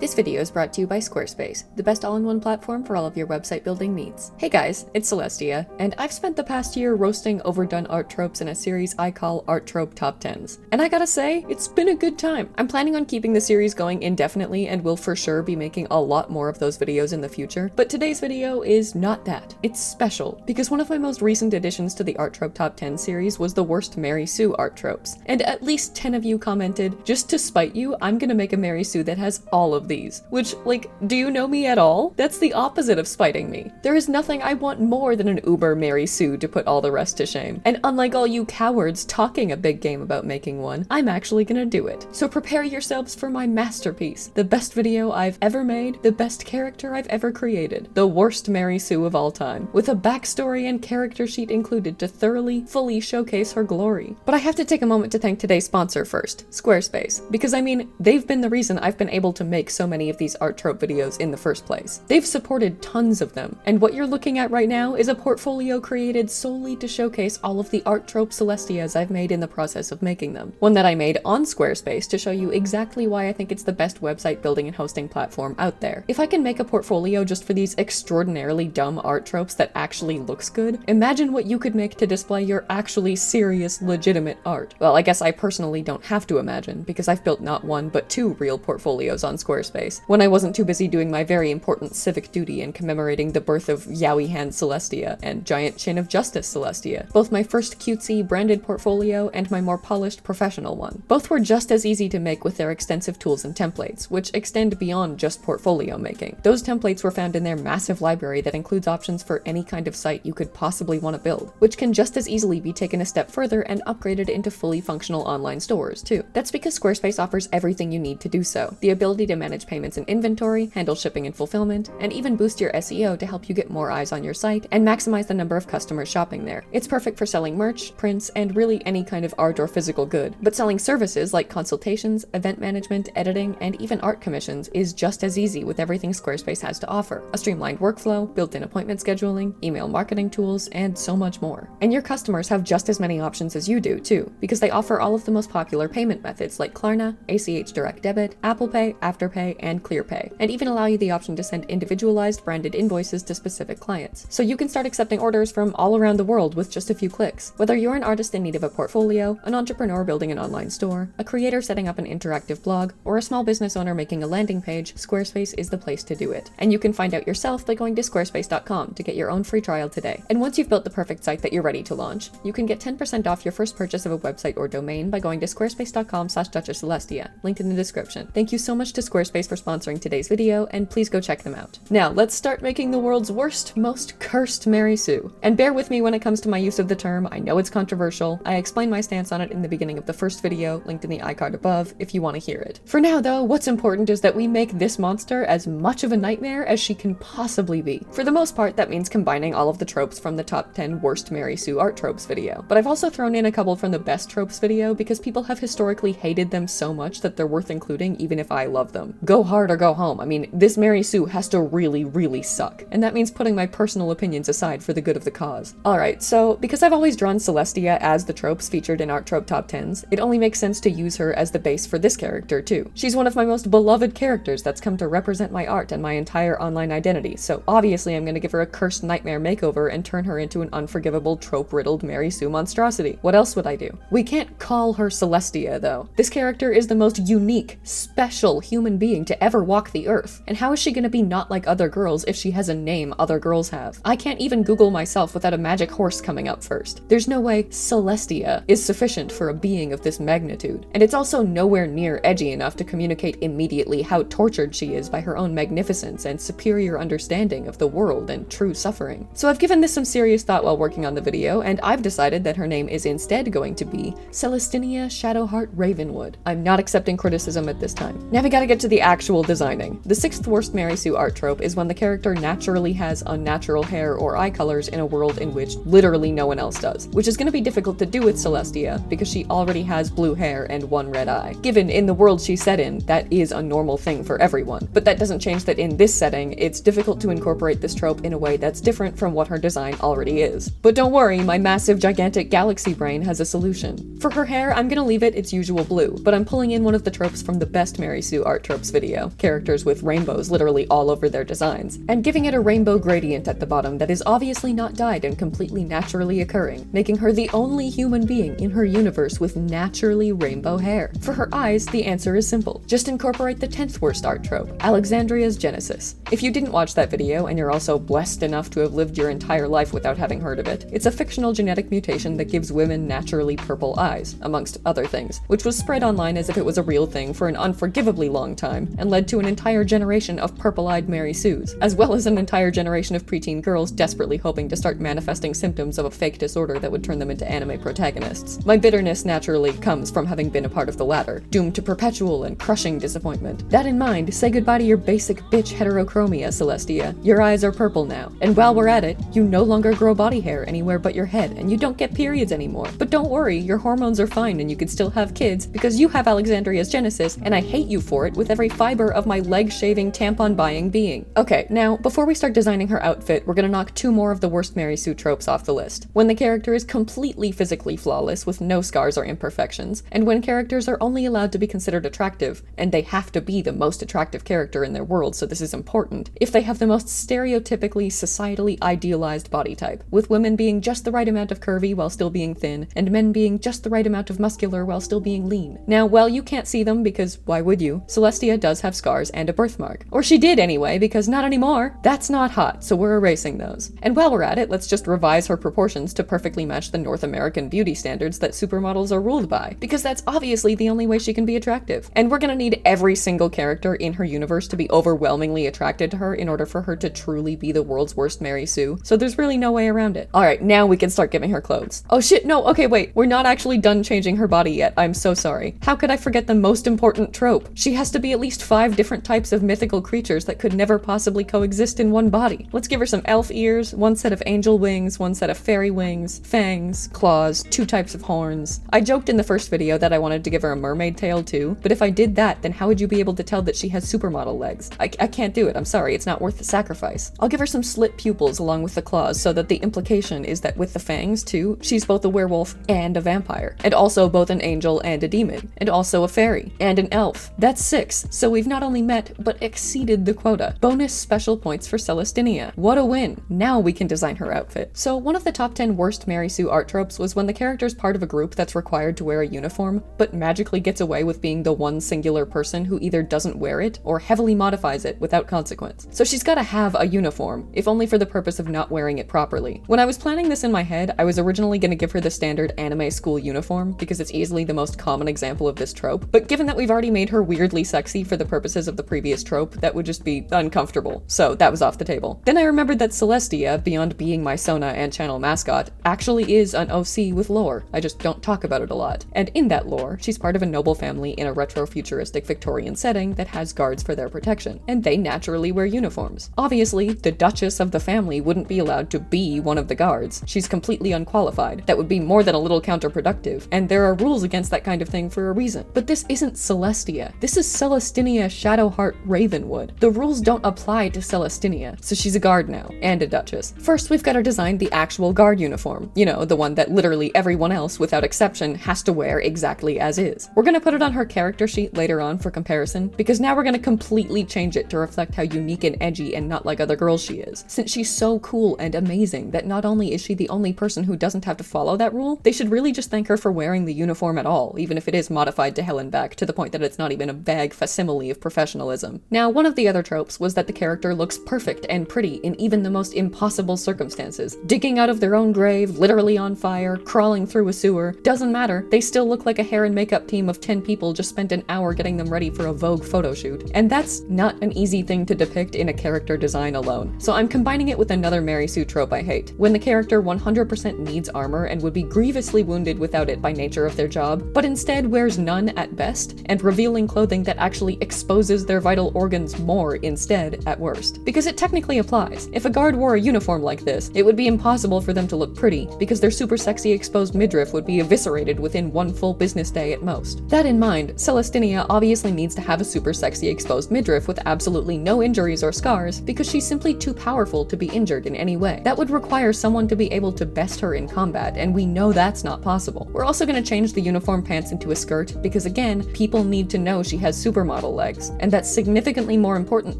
This video is brought to you by Squarespace, the best all-in-one platform for all of your website building needs. Hey guys, it's Celestia, and I've spent the past year roasting overdone art tropes in a series I call Art Trope Top 10s. And I gotta say, it's been a good time. I'm planning on keeping the series going indefinitely and will for sure be making a lot more of those videos in the future, but today's video is not that. It's special, because one of my most recent additions to the Art Trope Top 10 series was the worst Mary Sue art tropes. And at least 10 of you commented, just to spite you, I'm gonna make a Mary Sue that has all of these. Which, like, do you know me at all? That's the opposite of spiting me. There is nothing I want more than an uber Mary Sue to put all the rest to shame. And unlike all you cowards talking a big game about making one, I'm actually gonna do it. So prepare yourselves for my masterpiece. The best video I've ever made, the best character I've ever created. The worst Mary Sue of all time. With a backstory and character sheet included to thoroughly, fully showcase her glory. But I have to take a moment to thank today's sponsor first, Squarespace. Because I mean, they've been the reason I've been able to make so many of these art trope videos in the first place. They've supported tons of them, and what you're looking at right now is a portfolio created solely to showcase all of the art trope Celestias I've made in the process of making them. One that I made on Squarespace to show you exactly why I think it's the best website building and hosting platform out there. If I can make a portfolio just for these extraordinarily dumb art tropes that actually looks good, imagine what you could make to display your actually serious, legitimate art. Well, I guess I personally don't have to imagine, because I've built not one, but two real portfolios on Squarespace, when I wasn't too busy doing my very important civic duty in commemorating the birth of Yowie Hand Celestia and Giant Chin of Justice Celestia, both my first cutesy branded portfolio and my more polished professional one. Both were just as easy to make with their extensive tools and templates, which extend beyond just portfolio making. Those templates were found in their massive library that includes options for any kind of site you could possibly want to build, which can just as easily be taken a step further and upgraded into fully functional online stores, too. That's because Squarespace offers everything you need to do so. The ability to manage payments and inventory, handle shipping and fulfillment, and even boost your SEO to help you get more eyes on your site and maximize the number of customers shopping there. It's perfect for selling merch, prints, and really any kind of art or physical good. But selling services like consultations, event management, editing, and even art commissions is just as easy with everything Squarespace has to offer. A streamlined workflow, built-in appointment scheduling, email marketing tools, and so much more. And your customers have just as many options as you do, too, because they offer all of the most popular payment methods like Klarna, ACH Direct Debit, Apple Pay, Afterpay, and ClearPay, and even allow you the option to send individualized branded invoices to specific clients. So you can start accepting orders from all around the world with just a few clicks. Whether you're an artist in need of a portfolio, an entrepreneur building an online store, a creator setting up an interactive blog, or a small business owner making a landing page, Squarespace is the place to do it. And you can find out yourself by going to squarespace.com to get your own free trial today. And once you've built the perfect site that you're ready to launch, you can get 10% off your first purchase of a website or domain by going to squarespace.com/DuchessCelestia, linked in the description. Thank you so much to Squarespace for sponsoring today's video, and please go check them out. Now, let's start making the world's worst, most cursed Mary Sue. And bear with me when it comes to my use of the term. I know it's controversial. I explain my stance on it in the beginning of the first video, linked in the iCard above, if you want to hear it. For now, though, what's important is that we make this monster as much of a nightmare as she can possibly be. For the most part, that means combining all of the tropes from the top 10 worst Mary Sue art tropes video. But I've also thrown in a couple from the best tropes video because people have historically hated them so much that they're worth including even if I love them. Go hard or go home. I mean, this Mary Sue has to really, really suck. And that means putting my personal opinions aside for the good of the cause. Alright, so because I've always drawn Celestia as the tropes featured in Art Trope Top 10s, it only makes sense to use her as the base for this character too. She's one of my most beloved characters that's come to represent my art and my entire online identity, so obviously I'm gonna give her a cursed nightmare makeover and turn her into an unforgivable trope-riddled Mary Sue monstrosity. What else would I do? We can't call her Celestia, though. This character is the most unique, special human being to ever walk the earth. And how is she gonna be not like other girls if she has a name other girls have? I can't even Google myself without a magic horse coming up first. There's no way Celestia is sufficient for a being of this magnitude. And it's also nowhere near edgy enough to communicate immediately how tortured she is by her own magnificence and superior understanding of the world and true suffering. So I've given this some serious thought while working on the video, and I've decided that her name is instead going to be Celestinia Shadowheart Ravenwood. I'm not accepting criticism at this time. Now we gotta get to the actual designing. The sixth worst Mary Sue art trope is when the character naturally has unnatural hair or eye colors in a world in which literally no one else does, which is gonna be difficult to do with Celestia because she already has blue hair and one red eye. Given in the world she's set in, that is a normal thing for everyone, but that doesn't change that in this setting, it's difficult to incorporate this trope in a way that's different from what her design already is. But don't worry, my massive gigantic galaxy brain has a solution. For her hair, I'm gonna leave it its usual blue, but I'm pulling in one of the tropes from the best Mary Sue art trope this video, characters with rainbows literally all over their designs, and giving it a rainbow gradient at the bottom that is obviously not dyed and completely naturally occurring, making her the only human being in her universe with naturally rainbow hair. For her eyes, the answer is simple. Just incorporate the 10th worst art trope, Alexandria's Genesis. If you didn't watch that video and you're also blessed enough to have lived your entire life without having heard of it, it's a fictional genetic mutation that gives women naturally purple eyes, amongst other things, which was spread online as if it was a real thing for an unforgivably long time, and led to an entire generation of purple-eyed Mary Sues, as well as an entire generation of preteen girls desperately hoping to start manifesting symptoms of a fake disorder that would turn them into anime protagonists. My bitterness naturally comes from having been a part of the latter, doomed to perpetual and crushing disappointment. That in mind, say goodbye to your basic bitch heterochromia, Celestia. Your eyes are purple now. And while we're at it, you no longer grow body hair anywhere but your head, and you don't get periods anymore. But don't worry, your hormones are fine and you can still have kids because you have Alexandria's Genesis, and I hate you for it with every fiber of my leg-shaving, tampon-buying being. Okay, now, before we start designing her outfit, we're gonna knock 2 more of the worst Mary Sue tropes off the list. When the character is completely physically flawless with no scars or imperfections, and when characters are only allowed to be considered attractive, and they have to be the most attractive character in their world, so this is important, if they have the most stereotypically, societally idealized body type, with women being just the right amount of curvy while still being thin, and men being just the right amount of muscular while still being lean. Now, while you can't see them because why would you, Celestia does have scars and a birthmark. Or she did anyway, because not anymore. That's not hot, so we're erasing those. And while we're at it, let's just revise her proportions to perfectly match the North American beauty standards that supermodels are ruled by, because that's obviously the only way she can be attractive. And we're gonna need every single character in her universe to be overwhelmingly attracted to her in order for her to truly be the world's worst Mary Sue, so there's really no way around it. Alright, now we can start giving her clothes. Oh shit, no, okay wait, we're not actually done changing her body yet, I'm so sorry. How could I forget the most important trope? She has to be at least 5 different types of mythical creatures that could never possibly coexist in one body. Let's give her some elf ears, 1 set of angel wings, 1 set of fairy wings, fangs, claws, 2 types of horns. I joked in the first video that I wanted to give her a mermaid tail too, but if I did that, then how would you be able to tell that she has supermodel legs? I can't do it, I'm sorry, it's not worth the sacrifice. I'll give her some slit pupils along with the claws so that the implication is that with the fangs too, she's both a werewolf and a vampire, and also both an angel and a demon, and also a fairy, and an elf. That's 6, so we've not only met, but exceeded the quota. Bonus special points for Celestinia. What a win! Now we can design her outfit. So one of the top 10 worst Mary Sue art tropes was when the character's part of a group that's required to wear a uniform, but magically gets away with being the one singular person who either doesn't wear it or heavily modifies it without consequence. So she's gotta have a uniform, if only for the purpose of not wearing it properly. When I was planning this in my head, I was originally gonna give her the standard anime school uniform because it's easily the most common example of this trope, but given that we've already made her weirdly sexy for the purposes of the previous trope, that would just be uncomfortable, so that was off the table. Then I remembered that Celestia, beyond being my Sona and channel mascot, actually is an OC with lore. I just don't talk about it a lot. And in that lore, she's part of a noble family in a retro-futuristic Victorian setting that has guards for their protection, and they naturally wear uniforms. Obviously, the Duchess of the family wouldn't be allowed to be one of the guards. She's completely unqualified. That would be more than a little counterproductive, and there are rules against that kind of thing for a reason. But this isn't Celestia. This is Celestinia Shadowheart Ravenwood. The rules don't apply to Celestinia, so she's a guard now, and a duchess. First, we've got her design the actual guard uniform. You know, the one that literally everyone else, without exception, has to wear exactly as is. We're gonna put it on her character sheet later on for comparison, because now we're gonna completely change it to reflect how unique and edgy and not like other girls she is. Since she's so cool and amazing that not only is she the only person who doesn't have to follow that rule, they should really just thank her for wearing the uniform at all, even if it is modified to hell and back to the point that it's not even a vague facsimile of professionalism. Now, one of the other tropes was that the character looks perfect and pretty in even the most impossible circumstances. Digging out of their own grave, literally on fire, crawling through a sewer, doesn't matter, they still look like a hair and makeup team of 10 people just spent an hour getting them ready for a Vogue photo shoot. And that's not an easy thing to depict in a character design alone. So I'm combining it with another Mary Sue trope I hate, when the character 100% needs armor and would be grievously wounded without it by nature of their job, but instead wears none at best, and revealing clothing that actually exposes their vital organs more instead at worst. Because it technically applies. If a guard wore a uniform like this, it would be impossible for them to look pretty, because their super sexy exposed midriff would be eviscerated within 1 full business day at most. That in mind, Celestinia obviously needs to have a super sexy exposed midriff with absolutely no injuries or scars, because she's simply too powerful to be injured in any way. That would require someone to be able to best her in combat, and we know that's not possible. We're also going to change the uniform pants into a skirt, because again, people need to know she has supermodel supermodel legs, and that's significantly more important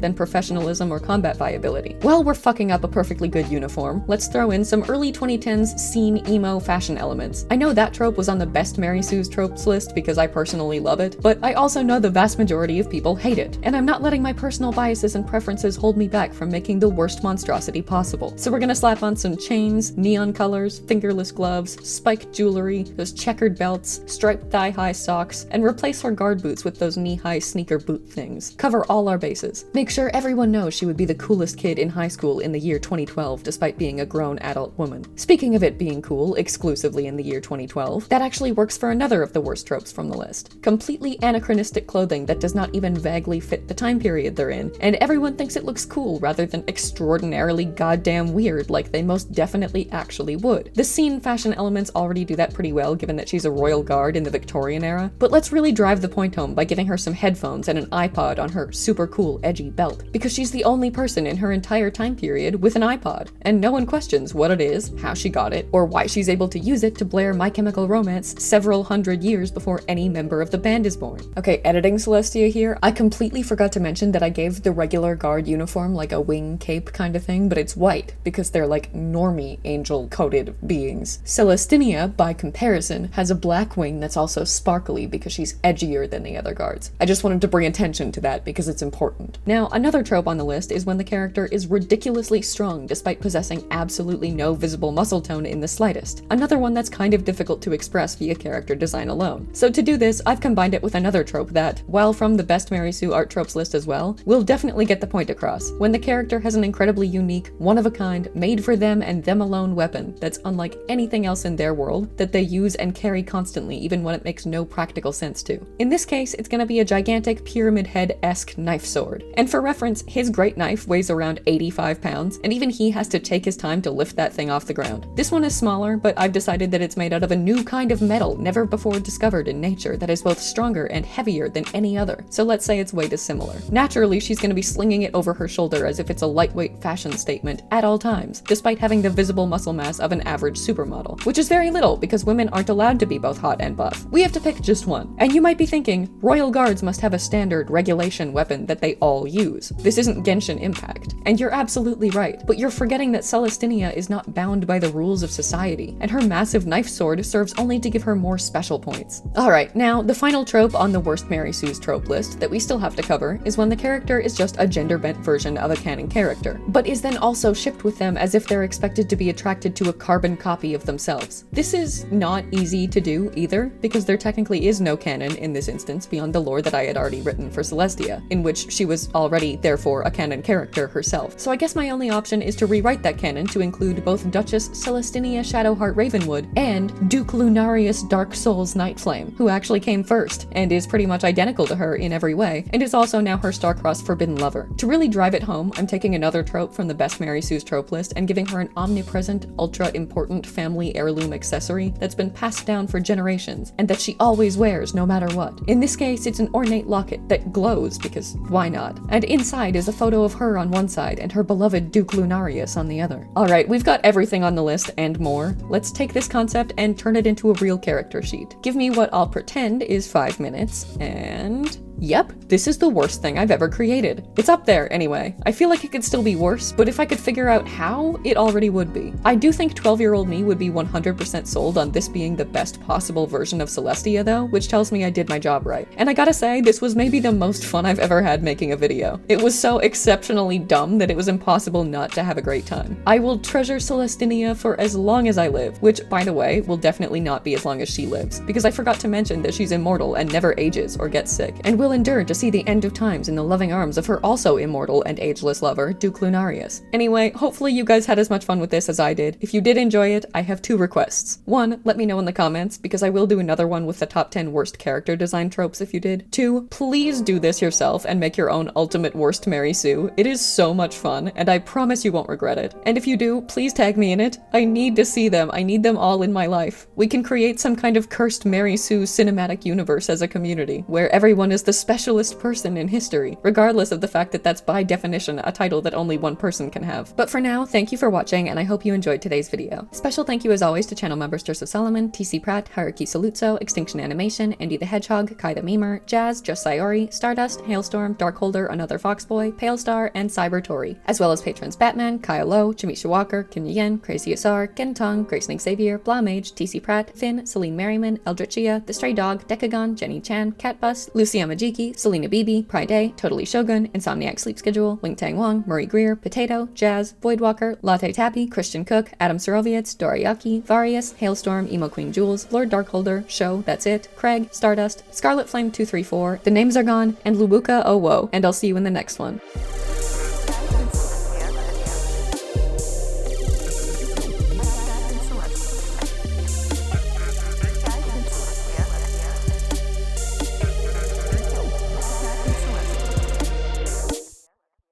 than professionalism or combat viability. While we're fucking up a perfectly good uniform, let's throw in some early 2010s scene emo fashion elements. I know that trope was on the best Mary Sue's tropes list because I personally love it, but I also know the vast majority of people hate it, and I'm not letting my personal biases and preferences hold me back from making the worst monstrosity possible. So we're gonna slap on some chains, neon colors, fingerless gloves, spiked jewelry, those checkered belts, striped thigh-high socks, and replace our guard boots with those knee-high sneaker boot things. Cover all our bases. Make sure everyone knows she would be the coolest kid in high school in the year 2012 despite being a grown adult woman. Speaking of it being cool exclusively in the year 2012, that actually works for another of the worst tropes from the list. Completely anachronistic clothing that does not even vaguely fit the time period they're in, and everyone thinks it looks cool rather than extraordinarily goddamn weird like they most definitely actually would. The scene fashion elements already do that pretty well given that she's a royal guard in the Victorian era, but let's really drive the point home by giving her some headphones and an iPod on her super cool edgy belt, because she's the only person in her entire time period with an iPod, and no one questions what it is, how she got it, or why she's able to use it to blare My Chemical Romance several hundred years before any member of the band is born. Okay, editing Celestia here, I completely forgot to mention that I gave the regular guard uniform like a wing cape kind of thing, but it's white because they're like normie angel-coated beings. Celestinia, by comparison, has a black wing that's also sparkly because she's edgier than the other guards. I just wanted to bring attention to that because it's important. Now, another trope on the list is when the character is ridiculously strong despite possessing absolutely no visible muscle tone in the slightest. Another one that's kind of difficult to express via character design alone. So to do this, I've combined it with another trope that, while from the best Mary Sue art tropes list as well, will definitely get the point across. When the character has an incredibly unique, one-of-a-kind, made-for-them and them alone weapon that's unlike anything else in their world that they use and carry constantly even when it makes no practical sense to. In this case, it's gonna be a gigantic pyramid head-esque knife sword. And for reference, his great knife weighs around 85 pounds, and even he has to take his time to lift that thing off the ground. This one is smaller, but I've decided that it's made out of a new kind of metal never before discovered in nature that is both stronger and heavier than any other, so let's say its weight is similar. Naturally, she's gonna be slinging it over her shoulder as if it's a lightweight fashion statement at all times, despite having the visible muscle mass of an average supermodel, which is very little because women aren't allowed to be both hot and buff. We have to pick just one. And you might be thinking, royal guards must have a standard regulation weapon that they all use. This isn't Genshin Impact. And you're absolutely right, but you're forgetting that Celestinia is not bound by the rules of society, and her massive knife sword serves only to give her more special points. Alright, now, the final trope on the worst Mary Sue's trope list that we still have to cover is when the character is just a gender-bent version of a canon character, but is then also shipped with them as if they're expected to be attracted to a carbon copy of themselves. This is not easy to do either, because there technically is no canon in this instance beyond the lore that I had already written for Celestia, in which she was already, therefore, a canon character herself. So I guess my only option is to rewrite that canon to include both Duchess Celestinia Shadowheart Ravenwood and Duke Lunarius Dark Souls Nightflame, who actually came first, and is pretty much identical to her in every way, and is also now her star-crossed forbidden lover. To really drive it home, I'm taking another trope from the best Mary Sue's trope list and giving her an omnipresent, ultra-important family heirloom accessory that's been passed down for generations, and that she always wears no matter what. In this case, it's an ornate locket that glows, because why not? And inside is a photo of her on one side and her beloved Duke Lunarius on the other. Alright, we've got everything on the list and more. Let's take this concept and turn it into a real character sheet. Give me what I'll pretend is 5 minutes, and... yep, this is the worst thing I've ever created. It's up there, anyway. I feel like it could still be worse, but if I could figure out how, it already would be. I do think 12-year-old me would be 100% sold on this being the best possible version of Celestia, though, which tells me I did my job right. And I gotta say, this was maybe the most fun I've ever had making a video. It was so exceptionally dumb that it was impossible not to have a great time. I will treasure Celestinia for as long as I live, which, by the way, will definitely not be as long as she lives, because I forgot to mention that she's immortal and never ages or gets sick, and will endure to see the end of times in the loving arms of her also immortal and ageless lover, Duke Lunarius. Anyway, hopefully you guys had as much fun with this as I did. If you did enjoy it, I have 2 requests. 1, let me know in the comments, because I will do another one with the top 10 worst character design tropes if you did. 2, please do this yourself and make your own ultimate worst Mary Sue. It is so much fun, and I promise you won't regret it. And if you do, please tag me in it. I need to see them. I need them all in my life. We can create some kind of cursed Mary Sue cinematic universe as a community, where everyone is the specialist person in history, regardless of the fact that that's by definition a title that only one person can have. But for now, thank you for watching, and I hope you enjoyed today's video. Special thank you as always to channel members Joseph Solomon, TC Pratt, Haruki Saluzzo, Extinction Animation, Andy the Hedgehog, Kai the Memer, Jazz, Just Sayori, Stardust, Hailstorm, Darkholder, Another Foxboy, Pale Star, and Cyber Tori, as well as patrons Batman, Kyle Lowe, Jamisha Walker, Kim Yen, Crazy Asar, Gen Tong, Great Snake Xavier, Blamage, TC Pratt, Finn, Celine Merriman, Eldritchia, The Stray Dog, Decagon, Jenny Chan, Catbus, Lucy Amajiki, Selena Beebe, Pride A, Totally Shogun, Insomniac Sleep Schedule, Wing Tang Wong, Murray Greer, Potato, Jazz, Voidwalker, Latte Tappy, Christian Cook, Adam Sorovietz, Dorayaki, Varius, Hailstorm, Emo Queen Jules, Lord Darkholder, Show, That's It, Craig, Stardust, Scarlet Flame 234, The Names Are Gone, and Lubuka Oh Whoa, and I'll see you in the next one.